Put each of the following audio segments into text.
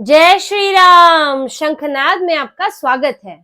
जय श्री राम। शंखनाद में आपका स्वागत है।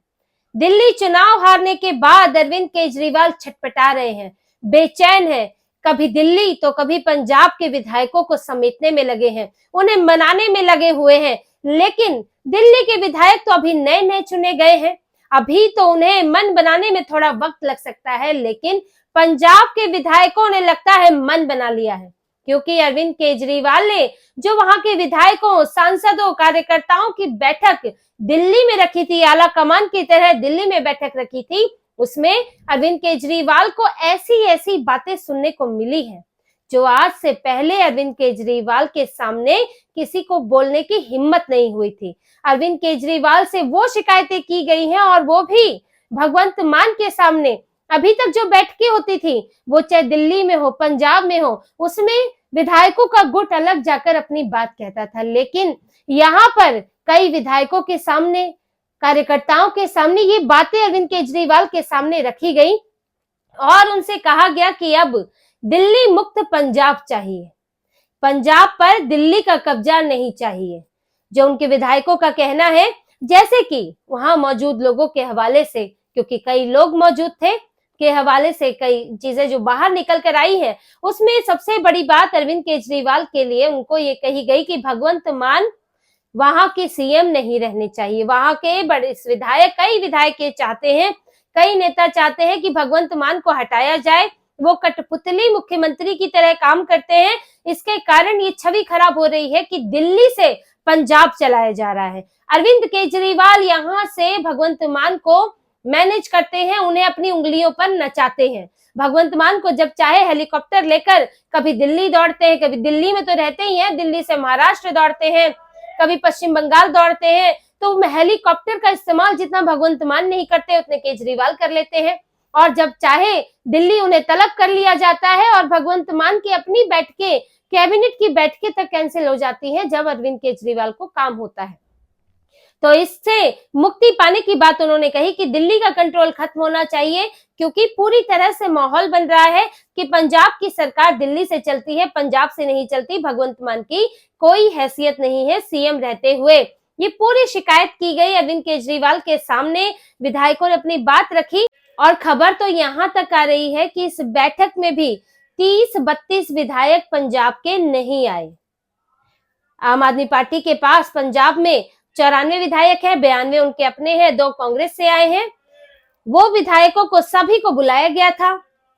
दिल्ली चुनाव हारने के बाद अरविंद केजरीवाल छटपटा रहे हैं, बेचैन हैं। कभी दिल्ली तो कभी पंजाब के विधायकों को समेटने में लगे हैं, उन्हें मनाने में लगे हुए हैं। लेकिन दिल्ली के विधायक तो अभी नए नए चुने गए हैं, अभी तो उन्हें मन बनाने में थोड़ा वक्त लग सकता है। लेकिन पंजाब के विधायकों ने लगता है मन बना लिया है, क्योंकि अरविंद केजरीवाल ने जो वहां के विधायकों, सांसदों, कार्यकर्ताओं की बैठक दिल्ली में रखी थी, आला कमान की तरह दिल्ली में बैठक रखी थी, उसमें अरविंद केजरीवाल को ऐसी ऐसी बातें सुनने को मिली है जो आज से पहले अरविंद केजरीवाल के सामने किसी को बोलने की हिम्मत नहीं हुई थी। अरविंद केजरीवाल से वो शिकायतें की गई हैं और वो भी भगवंत मान के सामने। अभी तक जो बैठकें होती थी, वो चाहे दिल्ली में हो, पंजाब में हो, उसमें विधायकों का गुट अलग जाकर अपनी बात कहता था। लेकिन यहाँ पर कई विधायकों के सामने, कार्यकर्ताओं के सामने ये बातें अरविंद केजरीवाल के सामने रखी गई और उनसे कहा गया कि अब दिल्ली मुक्त पंजाब चाहिए, पंजाब पर दिल्ली का कब्जा नहीं चाहिए। जो उनके विधायकों का कहना है, जैसे कि वहां मौजूद लोगों के हवाले से, क्योंकि कई लोग मौजूद थे, के हवाले से कई चीजें जो बाहर निकल कर आई है, उसमें सबसे बड़ी बात अरविंद केजरीवाल के लिए उनको ये कही गई कि भगवंत मान वहां के सीएम नहीं रहने चाहिए। वहां के बड़े विधायक, कई विधायक ये चाहते हैं, कई नेता चाहते हैं कि भगवंत मान को हटाया जाए। वो कठपुतली मुख्यमंत्री की तरह काम करते हैं, इसके कारण ये छवि खराब हो रही है कि दिल्ली से पंजाब चलाया जा रहा है। अरविंद केजरीवाल यहाँ से भगवंत मान को मैनेज करते हैं, उन्हें अपनी उंगलियों पर नचाते हैं। भगवंत मान को जब चाहे हेलीकॉप्टर लेकर कभी दिल्ली दौड़ते हैं, कभी दिल्ली में तो रहते ही हैं, दिल्ली से महाराष्ट्र दौड़ते हैं, कभी पश्चिम बंगाल दौड़ते हैं। तो हेलीकॉप्टर का इस्तेमाल जितना भगवंत मान नहीं करते, उतने केजरीवाल कर लेते हैं। और जब चाहे दिल्ली उन्हें तलब कर लिया जाता है और भगवंत मान की अपनी बैठकें, कैबिनेट की बैठकें तक कैंसिल हो जाती है जब अरविंद केजरीवाल को काम होता है। तो इससे मुक्ति पाने की बात उन्होंने कही कि दिल्ली का कंट्रोल खत्म होना चाहिए, क्योंकि पूरी तरह से माहौल बन रहा है कि पंजाब की सरकार दिल्ली से चलती है, पंजाब से नहीं चलती। भगवंत मान की कोई हैसियत नहीं है सीएम रहते हुए। ये पूरी शिकायत की गई अरविंद केजरीवाल के सामने, विधायकों ने अपनी बात रखी। और खबर तो यहाँ तक आ रही है कि इस बैठक में भी 30-32 विधायक पंजाब के नहीं आए। आम आदमी पार्टी के पास पंजाब में 94 विधायक है, 92 उनके अपने हैं, 2 कांग्रेस से आए हैं। वो विधायकों को सभी को बुलाया गया था।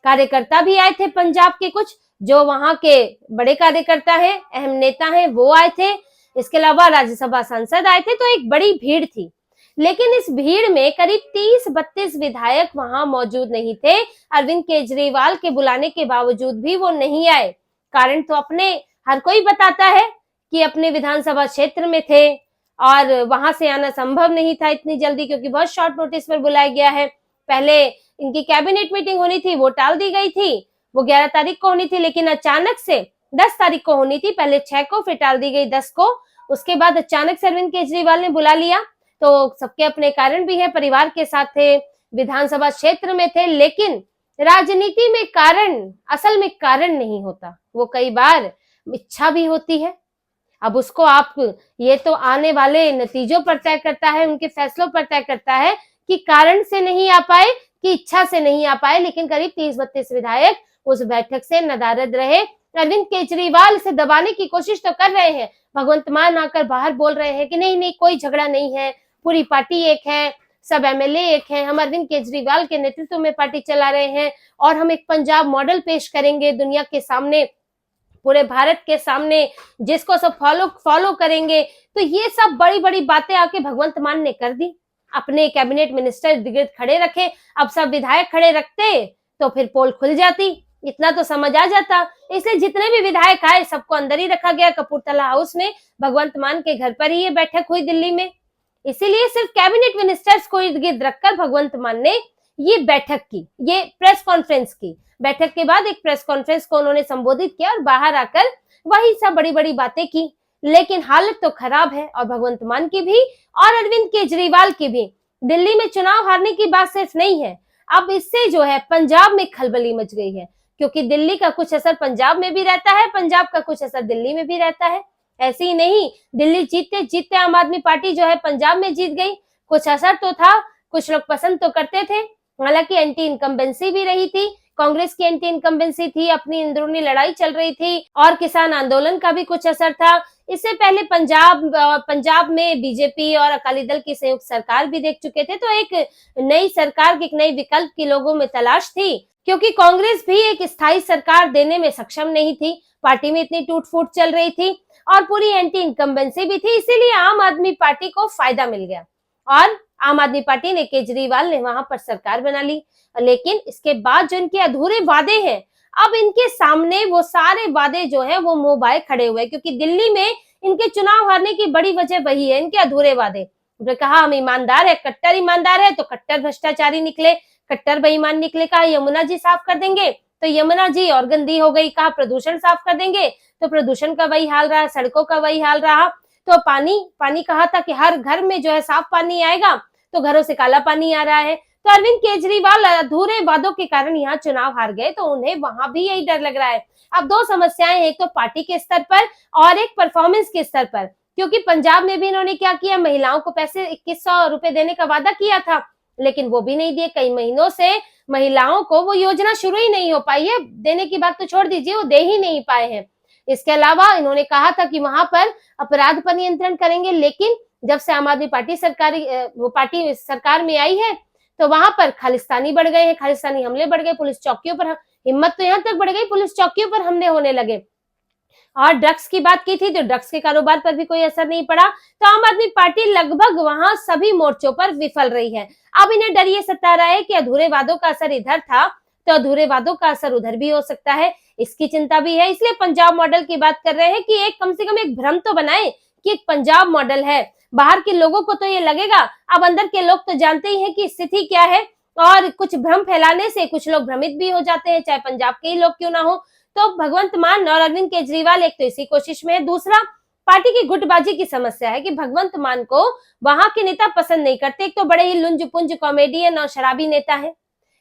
कार्यकर्ता भी आए थे पंजाब के, कुछ जो वहां के बड़े कार्यकर्ता हैं, अहम नेता हैं, वो आए थे। इसके अलावा राज्यसभा सांसद आए थे। तो एक बड़ी भीड़ थी। लेकिन इस भीड़ में करीब 30-32 विधायक वहां मौजूद नहीं थे। अरविंद केजरीवाल के बुलाने के बावजूद भी वो नहीं आए। कारण तो अपने हर कोई बताता है कि अपने विधानसभा क्षेत्र में थे और वहां से आना संभव नहीं था इतनी जल्दी, क्योंकि बहुत शॉर्ट नोटिस पर बुलाया गया है। पहले इनकी कैबिनेट मीटिंग होनी थी, वो टाल दी गई थी। वो 11 तारीख को होनी थी, लेकिन अचानक से 10 तारीख को होनी थी। पहले 6 को, फिर टाल दी गई 10 को। उसके बाद अचानक से अरविंद केजरीवाल ने बुला लिया। तो सबके अपने कारण भी है, परिवार के साथ थे, विधानसभा क्षेत्र में थे। लेकिन राजनीति में कारण असल में कारण नहीं होता, वो कई बार इच्छा भी होती है। अब उसको आप, ये तो आने वाले नतीजों पर तय करता है, उनके फैसलों पर तय करता है कि कारण से नहीं आ पाए कि इच्छा से नहीं आ पाए। लेकिन करीब 30-32 विधायक उस बैठक से नदारद रहे। अरविंद केजरीवाल से दबाने की कोशिश तो कर रहे हैं। भगवंत मान आकर बाहर बोल रहे हैं कि नहीं नहीं, कोई झगड़ा नहीं है, पूरी पार्टी एक है, सब एमएलए एक हैं, हम अरविंद केजरीवाल के नेतृत्व में पार्टी चला रहे हैं और हम एक पंजाब मॉडल पेश करेंगे दुनिया के सामने, पूरे भारत के सामने, जिसको सब फॉलो करेंगे। तो ये सब बड़ी बड़ी बातें आके भगवंत मान ने कर दी। अपने कैबिनेट मिनिस्टर इर्द गिर्द खड़े रखे। अब सब विधायक खड़े रखते तो फिर पोल खुल जाती, इतना तो समझ आ जाता। इसलिए जितने भी विधायक आए सबको अंदर ही रखा गया, कपूरथला हाउस में, भगवंत मान के घर पर ही ये बैठक हुई दिल्ली में। इसीलिए सिर्फ कैबिनेट मिनिस्टर्स को इर्द गिर्द रखकर भगवंत मान ने ये बैठक की, ये प्रेस कॉन्फ्रेंस की। बैठक के बाद एक प्रेस कॉन्फ्रेंस को उन्होंने संबोधित किया और बाहर आकर वही सब बड़ी बड़ी बातें की। लेकिन हालत तो खराब है, और भगवंत मान की भी और अरविंद केजरीवाल की भी। दिल्ली में चुनाव हारने की बात सिर्फ नहीं है, अब इससे जो है पंजाब में खलबली मच गई है, क्योंकि दिल्ली का कुछ असर पंजाब में भी रहता है, पंजाब का कुछ असर दिल्ली में भी रहता है। ऐसे ही नहीं, दिल्ली जीतते जीतते आम आदमी पार्टी जो है पंजाब में जीत गई। कुछ असर तो था, कुछ लोग पसंद तो करते थे, हालांकि एंटी इनकम्बेंसी भी रही थी, कांग्रेस की एंटी इनकम्बेंसी थी, अपनी अंदरूनी लड़ाई चल रही थी और किसान आंदोलन का भी कुछ असर था। इससे पहले पंजाब में बीजेपी और अकाली दल की संयुक्त सरकार भी देख चुके थे, तो एक नई सरकार की, एक नई विकल्प की लोगों में तलाश थी, क्योंकि कांग्रेस भी एक स्थायी सरकार देने में सक्षम नहीं थी, पार्टी में इतनी टूट फूट चल रही थी और पूरी एंटी इनकम्बेंसी भी थी, इसीलिए आम आदमी पार्टी को फायदा मिल गया और आम आदमी पार्टी ने, केजरीवाल ने वहां पर सरकार बना ली। लेकिन इसके बाद जो इनके अधूरे वादे हैं, अब इनके सामने वो सारे वादे जो है वो मुंह बाए खड़े हुए, क्योंकि दिल्ली में इनके चुनाव हारने की बड़ी वजह वही है, इनके अधूरे वादे। उन्होंने कहा हम ईमानदार है, कट्टर ईमानदार है, तो कट्टर भ्रष्टाचारी निकले, कट्टर बेईमान निकले। कहा यमुना जी साफ कर देंगे, तो यमुना जी और गंदी हो गई। कहा प्रदूषण साफ कर देंगे, तो प्रदूषण का वही हाल रहा, सड़कों का वही हाल रहा। तो पानी कहा था कि हर घर में जो है साफ पानी आएगा, तो घरों से काला पानी आ रहा है। तो अरविंद केजरीवाल अधूरे वादों के कारण यहाँ चुनाव हार गए, तो उन्हें वहां भी यही डर लग रहा है। अब दो समस्याएं, एक तो पार्टी के स्तर पर और एक परफॉर्मेंस के स्तर पर, क्योंकि पंजाब में भी इन्होंने क्या किया, महिलाओं को पैसे 2100 रुपए देने का वादा किया था, लेकिन वो भी नहीं दिए। कई महीनों से महिलाओं को वो योजना शुरू ही नहीं हो पाई है, देने की बात तो छोड़ दीजिए, वो दे ही नहीं पाए हैं। इसके अलावा इन्होंने कहा था कि वहां पर अपराध पर नियंत्रण करेंगे, लेकिन जब से आम आदमी पार्टी पार्टी सरकार में आई है, तो वहां पर खालिस्तानी बढ़ गए हैं, खालिस्तानी हमले बढ़ गए, पुलिस चौकियों पर हिम्मत तो यहाँ तक बढ़ गई, पुलिस चौकियों पर हमले होने लगे। और ड्रग्स की बात की थी, तो ड्रग्स के कारोबार पर भी कोई असर नहीं पड़ा। तो आम आदमी पार्टी लगभग वहां सभी मोर्चों पर विफल रही है। अब इन्हें डर ये सता रहा है कि अधूरे वादों का असर इधर था, तो अधूरे वादों का असर उधर भी हो सकता है, इसकी चिंता भी है। इसलिए पंजाब मॉडल की बात कर रहे हैं कि एक कम से कम एक भ्रम तो बनाए कि एक पंजाब मॉडल है। बाहर के लोगों को तो ये लगेगा, अब अंदर के लोग तो जानते ही हैं कि स्थिति क्या है, और कुछ भ्रम फैलाने से कुछ लोग भ्रमित भी हो जाते हैं, चाहे पंजाब के ही लोग क्यों ना हो। तो भगवंत मान और अरविंद केजरीवाल एक तो इसी कोशिश में है, दूसरा पार्टी की गुटबाजी की समस्या है कि भगवंत मान को वहां के नेता पसंद नहीं करते। एक तो बड़े ही लुंज पुंज कॉमेडियन और शराबी नेता है,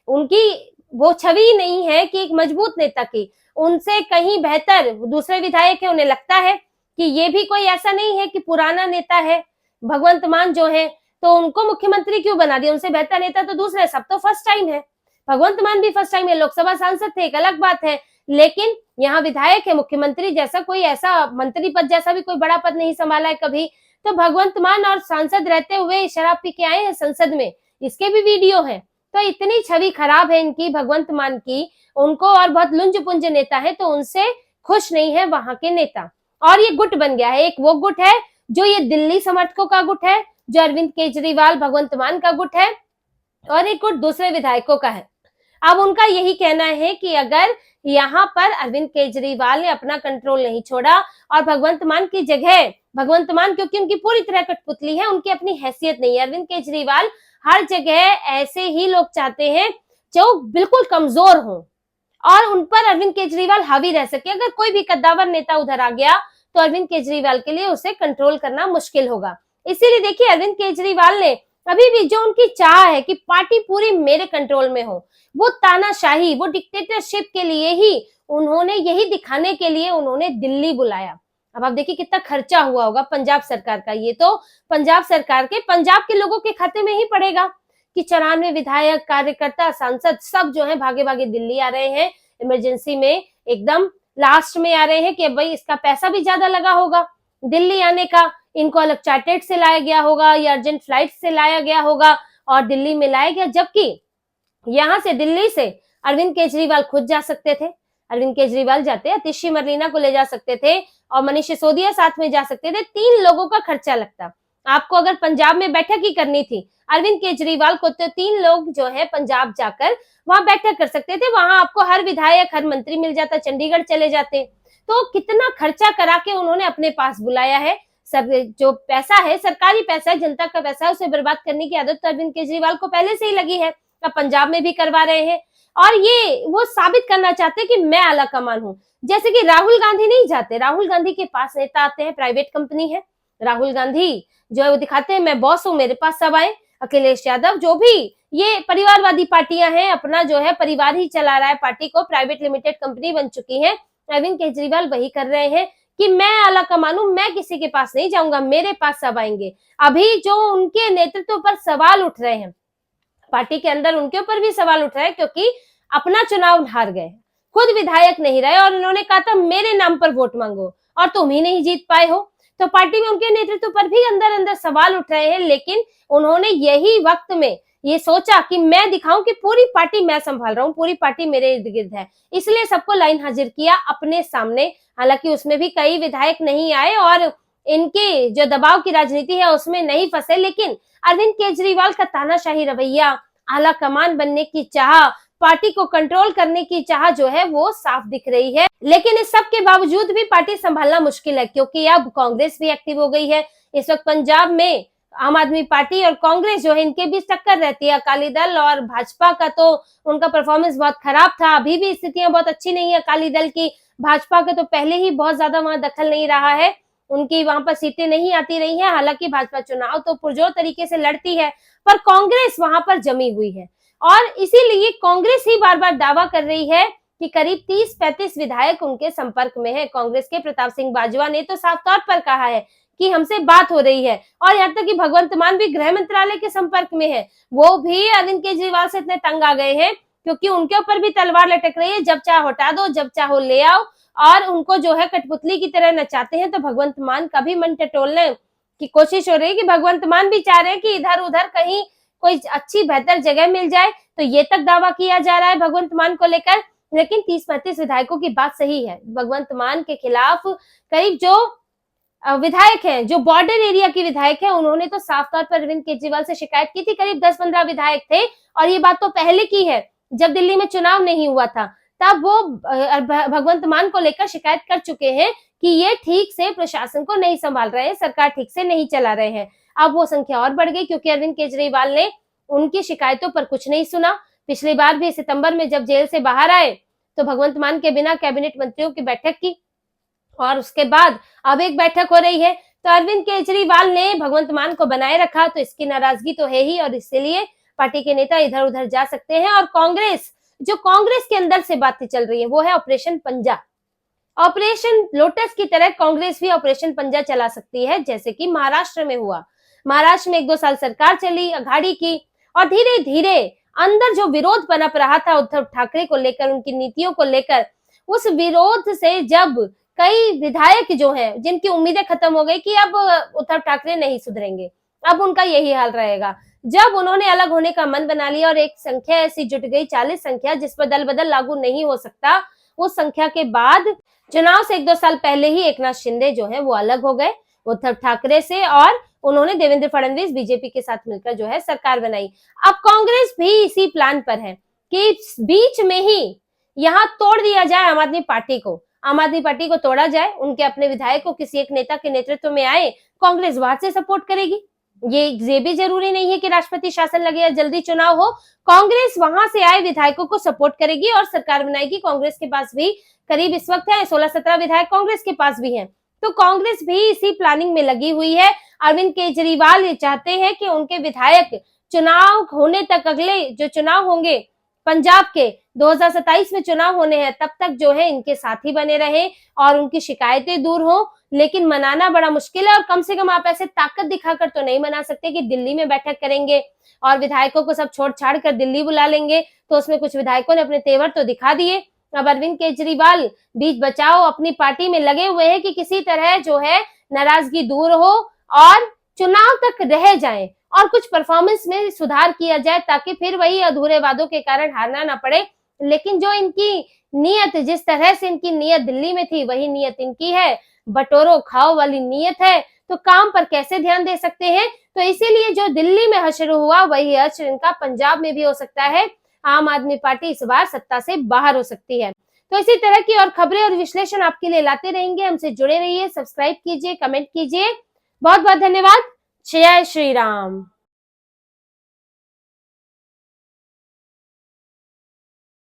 उनकी वो छवि नहीं है कि एक मजबूत नेता की, उनसे कहीं बेहतर दूसरे विधायक है, उन्हें लगता है कि ये भी कोई ऐसा नहीं है कि पुराना नेता है भगवंत मान जो है, तो उनको मुख्यमंत्री क्यों बना दिया, उनसे बेहतर नेता तो दूसरे, सब तो फर्स्ट टाइम है। भगवंत मान भी फर्स्ट टाइम है, लोकसभा सांसद थे, एक अलग बात है, लेकिन यहाँ विधायक है, मुख्यमंत्री जैसा कोई ऐसा मंत्री पद जैसा भी कोई बड़ा पद नहीं संभाला है कभी। तो भगवंत मान और सांसद रहते हुए शराब पी के आए हैं संसद में, इसके भी वीडियो हैं। तो इतनी छवि खराब है इनकी भगवंत मान की, उनको और बहुत लुंज पुंज नेता है, तो उनसे खुश नहीं है वहां के नेता। और ये गुट बन गया है, एक वो गुट है जो ये दिल्ली समर्थकों का गुट है, जो अरविंद केजरीवाल भगवंत मान का गुट है, और एक गुट दूसरे विधायकों का है। अब उनका यही कहना है कि अगर यहाँ पर अरविंद केजरीवाल ने अपना कंट्रोल नहीं छोड़ा और भगवंत मान की जगह, भगवंत मान क्योंकि उनकी पूरी तरह कठपुतली है, उनकी अपनी हैसियत नहीं है, अरविंद केजरीवाल हर जगह ऐसे ही लोग चाहते हैं जो बिल्कुल कमजोर हों और उन पर अरविंद केजरीवाल हावी रह सके। अगर कोई भी कद्दावर नेता उधर आ गया तो अरविंद केजरीवाल के लिए उसे कंट्रोल करना मुश्किल होगा। इसीलिए देखिए अरविंद केजरीवाल ने अभी भी जो उनकी चाह है कि पार्टी पूरी मेरे कंट्रोल में हो, वो तानाशाही, वो डिक्टेटरशिप के लिए ही उन्होंने, यही दिखाने के लिए उन्होंने दिल्ली बुलाया। अब आप देखिए कितना खर्चा हुआ होगा पंजाब सरकार का, ये तो पंजाब सरकार के, पंजाब के लोगों के खाते में ही पड़ेगा कि 94 विधायक, कार्यकर्ता, सांसद सब जो है भागे भागे दिल्ली आ रहे हैं, इमरजेंसी में एकदम लास्ट में आ रहे हैं कि भाई इसका पैसा भी ज्यादा लगा होगा दिल्ली आने का, इनको अलग चार्टेड से लाया गया होगा या अर्जेंट फ्लाइट से लाया गया होगा और दिल्ली में लाया गया, जबकि यहाँ से दिल्ली से अरविंद केजरीवाल खुद जा सकते थे, अरविंद केजरीवाल जाते, अतिशी मरलीना को ले जा सकते थे और मनीष सिसोदिया साथ में जा सकते थे, 3 लोगों का खर्चा लगता। आपको अगर पंजाब में बैठक ही करनी थी अरविंद केजरीवाल को, तो 3 लोग जो है पंजाब जाकर वहां बैठक कर सकते थे, वहां आपको हर विधायक, हर मंत्री मिल जाता, चंडीगढ़ चले जाते। तो कितना खर्चा करा के उन्होंने अपने पास बुलाया है। सब जो पैसा है, सरकारी पैसा है, जनता का पैसा है, उसे बर्बाद करने की आदत तो अरविंद केजरीवाल को पहले से ही लगी है, अब पंजाब में भी करवा रहे हैं और ये वो साबित करना चाहते हैं कि मैं आला कमान हूं। जैसे कि राहुल गांधी नहीं जाते, राहुल गांधी के पास नेता आते हैं, प्राइवेट कंपनी है, राहुल गांधी जो है वो दिखाते हैं मैं बॉस हूं, मेरे पास सब आए। अखिलेश यादव, जो भी ये परिवारवादी पार्टियां हैं, अपना जो है परिवार ही चला रहा है पार्टी को, प्राइवेट लिमिटेड कंपनी बन चुकी है। अरविंद केजरीवाल वही कर रहे हैं कि मैं आला कमान हूं, मैं किसी के पास नहीं जाऊंगा, मेरे पास सब आएंगे। अभी जो उनके नेतृत्व पर सवाल उठ रहे हैं, पार्टी के अंदर उनके ऊपर भी सवाल उठ रहा है, क्योंकि अपना चुनाव हार गए, खुद विधायक नहीं रहे और उन्होंने कहा था मेरे नाम पर वोट मांगो और तुम ही नहीं जीत पाए हो। तो पार्टी में उनके नेतृत्व पर भी अंदर अंदर सवाल उठ रहे हैं, लेकिन उन्होंने यही वक्त में ये सोचा कि मैं दिखाऊं कि पूरी पार्टी मैं संभाल रहा हूं, पूरी पार्टी मेरे इर्द गिर्द है, इसलिए सबको लाइन हाजिर किया अपने सामने। हालांकि उसमें भी कई विधायक नहीं आए और इनके जो दबाव की राजनीति है उसमें नहीं फंसे, लेकिन अरविंद केजरीवाल का तानाशाही रवैया, आला कमान बनने की चाह, पार्टी को कंट्रोल करने की चाह जो है वो साफ दिख रही है। लेकिन इस सब के बावजूद भी पार्टी संभालना मुश्किल है, क्योंकि अब कांग्रेस भी एक्टिव हो गई है। इस वक्त पंजाब में आम आदमी पार्टी और कांग्रेस जो है इनके बीच टक्कर रहती है। अकाली दल और भाजपा का तो उनका परफॉर्मेंस बहुत खराब था, अभी भी स्थितियां बहुत अच्छी नहीं है अकाली दल की। भाजपा का तो पहले ही बहुत ज्यादा वहां दखल नहीं रहा है, उनकी वहां पर सीटें नहीं आती रही हैं। हालांकि भाजपा चुनाव तो पुरजोर तरीके से लड़ती है, पर कांग्रेस वहां पर जमी हुई है और इसीलिए कांग्रेस ही बार बार दावा कर रही है कि करीब 30-35 विधायक उनके संपर्क में है। कांग्रेस के प्रताप सिंह बाजवा ने तो साफ तौर पर कहा है कि हमसे बात हो रही है, और यहाँ तक कि भगवंत मान भी गृह मंत्रालय के संपर्क में है। वो भी अरविंद केजरीवाल से इतने तंग आ गए हैं क्योंकि उनके ऊपर भी तलवार लटक रही है, जब चाहो हटा दो, जब चाहो ले आओ, और उनको जो है कठपुतली की तरह नचाते हैं। तो भगवंत मान का भी मन टटोलने की कोशिश हो रही है कि भगवंत मान भी चाह रहे हैं कि इधर उधर कहीं कोई अच्छी बेहतर जगह मिल जाए। तो ये तक दावा किया जा रहा है भगवंत मान को लेकर। लेकिन 30-35 विधायकों की बात सही है, भगवंत मान के खिलाफ करीब जो विधायक हैं, जो बॉर्डर एरिया के विधायक हैं, उन्होंने तो साफ तौर पर अरविंद केजरीवाल से शिकायत की थी। करीब 10-15 विधायक थे, और ये बात तो पहले की है, जब दिल्ली में चुनाव नहीं हुआ था तब वो भगवंत मान को लेकर शिकायत कर चुके हैं कि ये ठीक से प्रशासन को नहीं संभाल रहे हैं, सरकार ठीक से नहीं चला रहे हैं। अब वो संख्या और बढ़ गई क्योंकि अरविंद केजरीवाल ने उनकी शिकायतों पर कुछ नहीं सुना। पिछली बार भी सितंबर में जब जेल से बाहर आए तो भगवंत मान के बिना कैबिनेट मंत्रियों की बैठक की, और उसके बाद अब एक बैठक हो रही है। तो अरविंद केजरीवाल ने भगवंत मान को बनाए रखा, तो इसकी नाराजगी तो है ही, और इसलिए पार्टी के नेता इधर उधर जा सकते हैं। और कांग्रेस के अंदर से बातें चल रही है वो है ऑपरेशन पंजा। ऑपरेशन लोटस की तरह कांग्रेस भी ऑपरेशन पंजा चला सकती है, जैसे कि महाराष्ट्र में हुआ। महाराष्ट्र में 1-2 साल सरकार चली, अघाड़ी की, और धीरे धीरे अंदर जो विरोध पनप रहा था उद्धव ठाकरे को लेकर, उनकी नीतियों को लेकर, उस विरोध से जब कई विधायक जो हैं जिनकी उम्मीदें खत्म हो गई कि अब उद्धव ठाकरे नहीं सुधरेंगे, अब उनका यही हाल रहेगा, जब उन्होंने अलग होने का मन बना लिया और एक संख्या ऐसी जुट गई, 40 संख्या, जिस पर दल बदल लागू नहीं हो सकता, उस संख्या के बाद चुनाव से 1-2 साल पहले ही एकनाथ शिंदे जो है वो अलग हो गए उद्धव ठाकरे से, और उन्होंने देवेंद्र फडणवीस बीजेपी के साथ मिलकर जो है सरकार बनाई। अब कांग्रेस भी इसी प्लान पर है कि बीच में ही यहाँ तोड़ दिया जाए आम आदमी पार्टी को, आम आदमी पार्टी को तोड़ा जाए, उनके अपने विधायक को किसी एक नेता के नेतृत्व में आए, कांग्रेस वहां से सपोर्ट करेगी। ये भी जरूरी नहीं है कि राष्ट्रपति शासन लगे या जल्दी चुनाव हो, कांग्रेस वहां से आए विधायकों को सपोर्ट करेगी और सरकार बनाएगी। कांग्रेस के पास भी करीब इस वक्त है 16-17 विधायक कांग्रेस के पास भी हैं, तो कांग्रेस भी इसी प्लानिंग में लगी हुई है। अरविंद केजरीवाल ये चाहते हैं कि उनके विधायक चुनाव होने तक, अगले जो चुनाव होंगे पंजाब के 2027 में चुनाव होने हैं, तब तक जो है इनके साथ ही बने रहे और उनकी शिकायतें दूर हो। लेकिन मनाना बड़ा मुश्किल है, और कम से कम आप ऐसे ताकत दिखाकर तो नहीं मना सकते कि दिल्ली में बैठक करेंगे और विधायकों को सब छोड़ छाड़ कर दिल्ली बुला लेंगे। तो उसमें कुछ विधायकों ने अपने तेवर तो दिखा दिए। अब अरविंद केजरीवाल बीच बचाओ अपनी पार्टी में लगे हुए हैं कि किसी तरह जो है नाराजगी दूर हो और चुनाव तक रह जाएं और कुछ परफॉर्मेंस में सुधार किया जाए, ताकि फिर वही अधूरे वादों के कारण हारना ना पड़े। लेकिन जो इनकी नीयत, जिस तरह से इनकी नीयत दिल्ली में थी, वही नीयत इनकी है, बटोरो खाओ वाली नीयत है, तो काम पर कैसे ध्यान दे सकते हैं। तो इसीलिए जो दिल्ली में हश्र हुआ वही हश्र इनका पंजाब में भी हो सकता है। आम आदमी पार्टी इस बार सत्ता से बाहर हो सकती है। तो इसी तरह की और खबरें और विश्लेषण आपके लिए लाते रहेंगे। हमसे जुड़े रहिए, सब्सक्राइब कीजिए, कमेंट कीजिए। बहुत बहुत धन्यवाद। जय श्री राम।